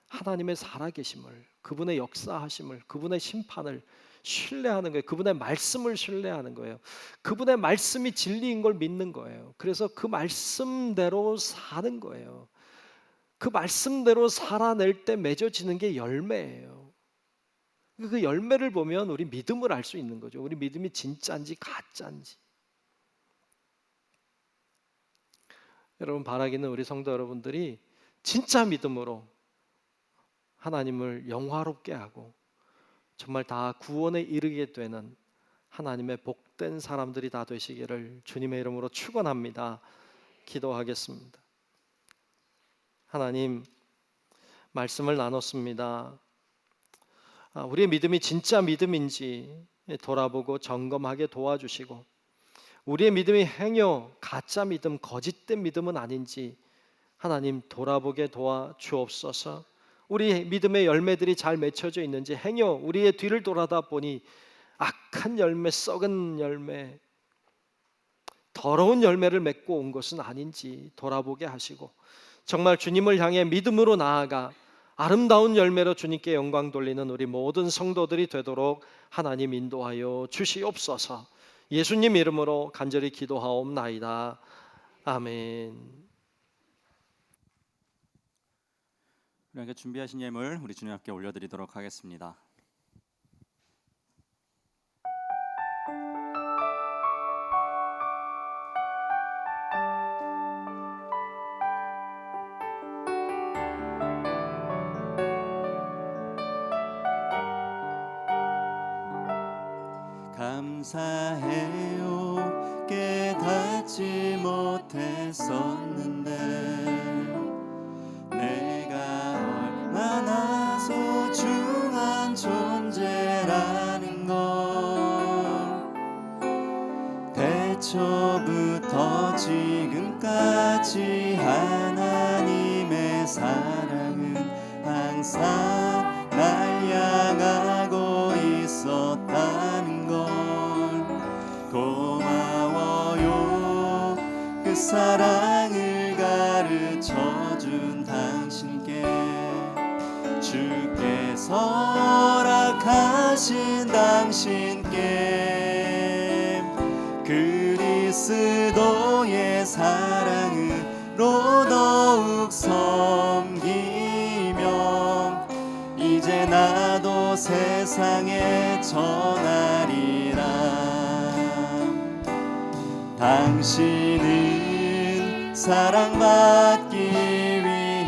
하나님의 살아계심을, 그분의 역사하심을, 그분의 심판을 신뢰하는 거예요. 그분의 말씀을 신뢰하는 거예요. 그분의 말씀이 진리인 걸 믿는 거예요. 그래서 그 말씀대로 사는 거예요. 그 말씀대로 살아낼 때 맺어지는 게 열매예요. 그 열매를 보면 우리 믿음을 알 수 있는 거죠. 우리 믿음이 진짜인지 가짜인지. 여러분, 바라기는 우리 성도 여러분들이 진짜 믿음으로 하나님을 영화롭게 하고 정말 다 구원에 이르게 되는 하나님의 복된 사람들이 다 되시기를 주님의 이름으로 축원합니다. 기도하겠습니다. 하나님, 말씀을 나눴습니다. 우리의 믿음이 진짜 믿음인지 돌아보고 점검하게 도와주시고, 우리의 믿음이 행여 가짜 믿음, 거짓된 믿음은 아닌지 하나님 돌아보게 도와주옵소서. 우리 믿음의 열매들이 잘 맺혀져 있는지, 행여 우리의 뒤를 돌아다 보니 악한 열매, 썩은 열매, 더러운 열매를 맺고 온 것은 아닌지 돌아보게 하시고, 정말 주님을 향해 믿음으로 나아가 아름다운 열매로 주님께 영광 돌리는 우리 모든 성도들이 되도록 하나님 인도하여 주시옵소서. 예수님 이름으로 간절히 기도하옵나이다. 아멘. 우리에게 준비하신 예물 우리 주님 앞에 올려드리도록 하겠습니다. 감사해요 깨닫지 못했었는데 내가 얼마나 소중한 존재라는 걸 태초부터 지금까지 하나님의 사랑은 항상 날 향하고 있었다는 걸 고마워요. 그 사랑을 가르쳐준 당신께 주께서 허락하신 당신께 그리스도의 사랑으로 더욱 섬기며 이제 나도 세상에 전하리라. 당신은 사랑받기 위해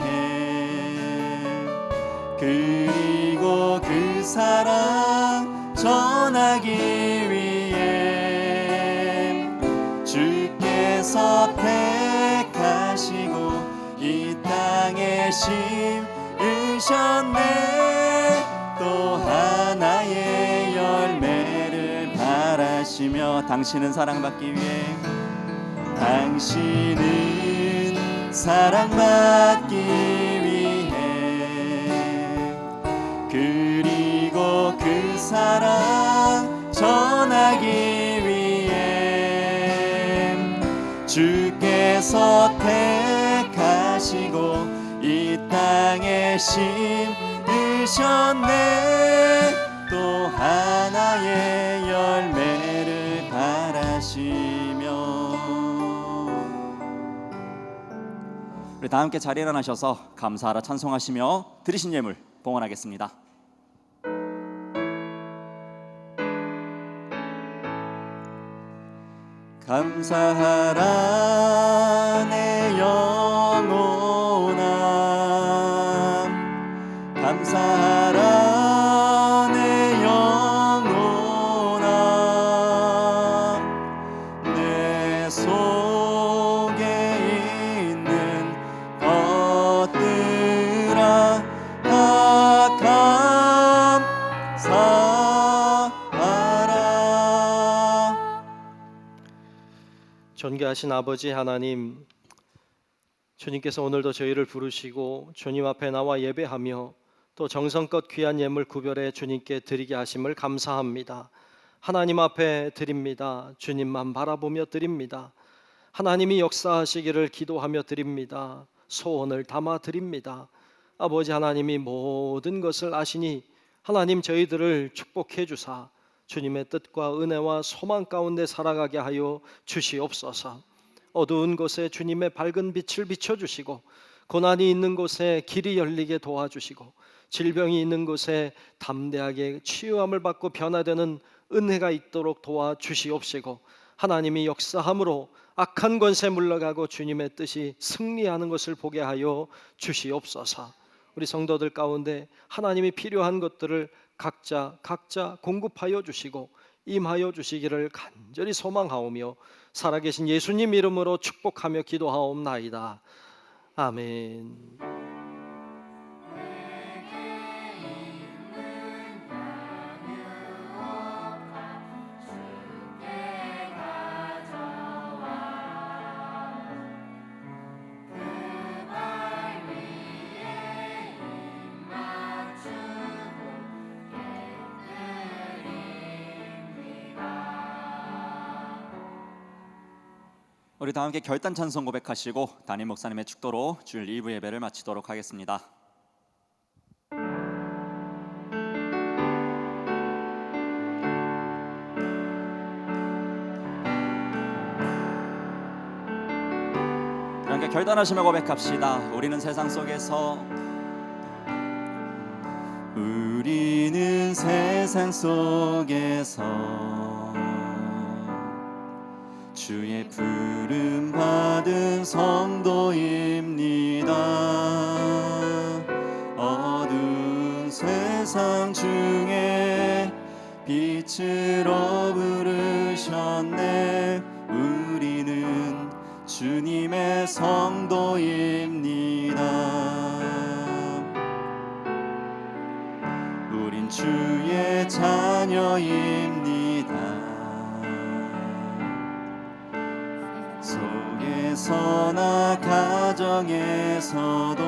그리고 그 사랑 전하기 위해 주께서 택하시고 이 땅에 심으셨네. 또 하나의 열매를 바라시며 당신은 사랑받기 위해 당신은 사랑받기 위해 그리고 그 사랑 전하기 위해 주께서 택하시고 이 땅에 심으셨네. 또 하나의 열매를 바라시며 우리 다 함께 자리에 일어나셔서 감사하라 찬송하시며 드리신 예물 봉헌하겠습니다. 감사하라 내 영혼아 감사하라 내 영혼아 내 속에 있는 것들아 다 감사하라. 존귀하신 아버지 하나님, 주님께서 오늘도 저희를 부르시고 주님 앞에 나와 예배하며 또 정성껏 귀한 예물 구별해 주님께 드리게 하심을 감사합니다. 하나님 앞에 드립니다. 주님만 바라보며 드립니다. 하나님이 역사하시기를 기도하며 드립니다. 소원을 담아 드립니다. 아버지 하나님이 모든 것을 아시니 하나님 저희들을 축복해 주사 주님의 뜻과 은혜와 소망 가운데 살아가게 하여 주시옵소서. 어두운 곳에 주님의 밝은 빛을 비춰주시고 고난이 있는 곳에 길이 열리게 도와주시고 질병이 있는 곳에 담대하게 치유함을 받고 변화되는 은혜가 있도록 도와주시옵시고 하나님이 역사함으로 악한 권세 물러가고 주님의 뜻이 승리하는 것을 보게 하여 주시옵소서. 우리 성도들 가운데 하나님이 필요한 것들을 각자 공급하여 주시고 임하여 주시기를 간절히 소망하오며 살아계신 예수님 이름으로 축복하며 기도하옵나이다. 아멘. 우리 다 함께 결단 찬송 고백하시고 담임 목사님의 축도로 주일 2부 예배를 마치도록 하겠습니다. 우리 함께 결단하시며 고백합시다. 우리는 세상 속에서 주의 부름 받은 성도입니다. 어두운 세상 중에 빛으로 부르셨네. 우리는 주님의 성도입니다. 우린 주의 자녀입니다. 속에서나 가정에서도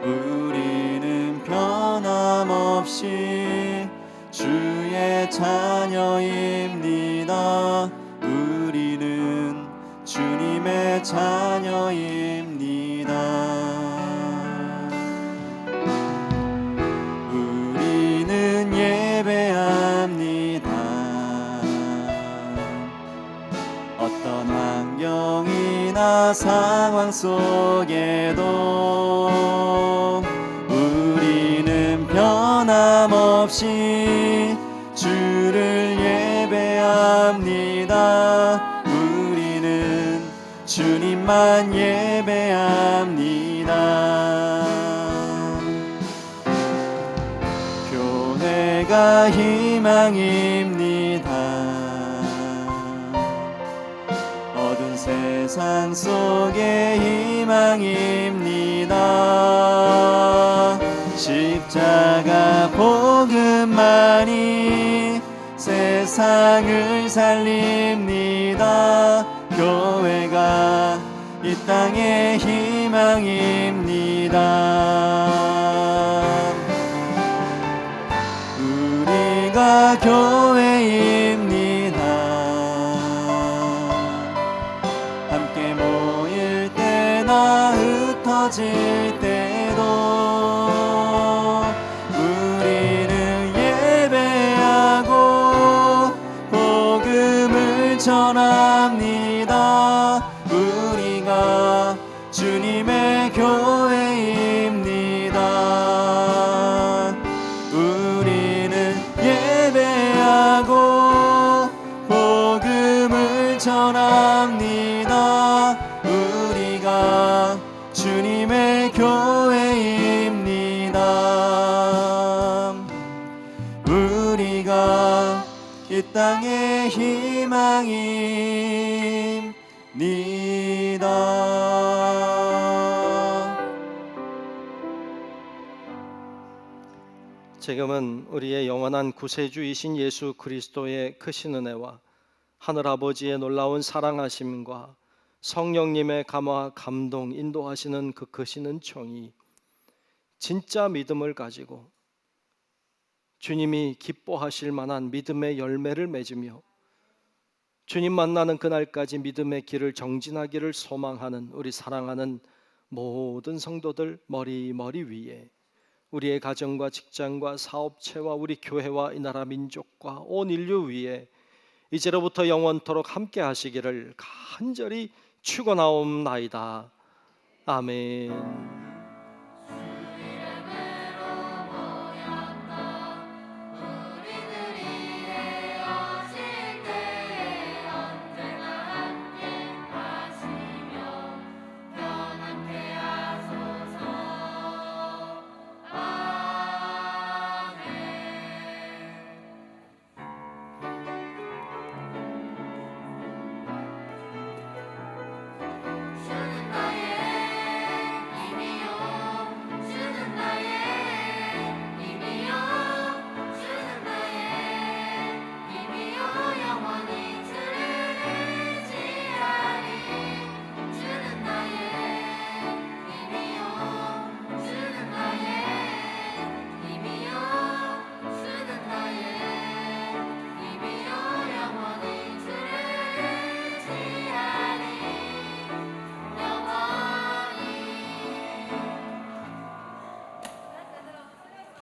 우리는 변함없이 주의 자녀입니다. 우리는 주님의 자녀입니다. 우리는 예배합니다. 어떤 환경이나 상황 속에도 우리는 변함없이 주를 예배합니다. 우리는 주님만 예배합니다. 교회가 희망입니다. 어두운 세상 속에 희망입니다. 십자가 복음만이 세상을 살립니다. 교회가 이 땅의 희망입니다. 우리가 교회입니다. 함께 모일 때나 흩어질 때도 우리는 예배하고 복음을 전합니다. 우리가 주님의 교회입니다. 우리는 예배하고 복음을 전합니다. 우리가 주님의 교회입니다. 우리가 이 땅의 희망입니다. 지금은 우리의 영원한 구세주이신 예수 그리스도의 크신 은혜와 하늘 아버지의 놀라운 사랑하심과 성령님의 감화 감동 인도하시는 그 크신 은총이 진짜 믿음을 가지고 주님이 기뻐하실 만한 믿음의 열매를 맺으며 주님 만나는 그날까지 믿음의 길을 정진하기를 소망하는 우리 사랑하는 모든 성도들 머리 위에 우리의 가정과 직장과 사업체와 우리 교회와 이 나라 민족과 온 인류 위에 이제로부터 영원토록 함께 하시기를 간절히 축원하옵나이다. 아멘.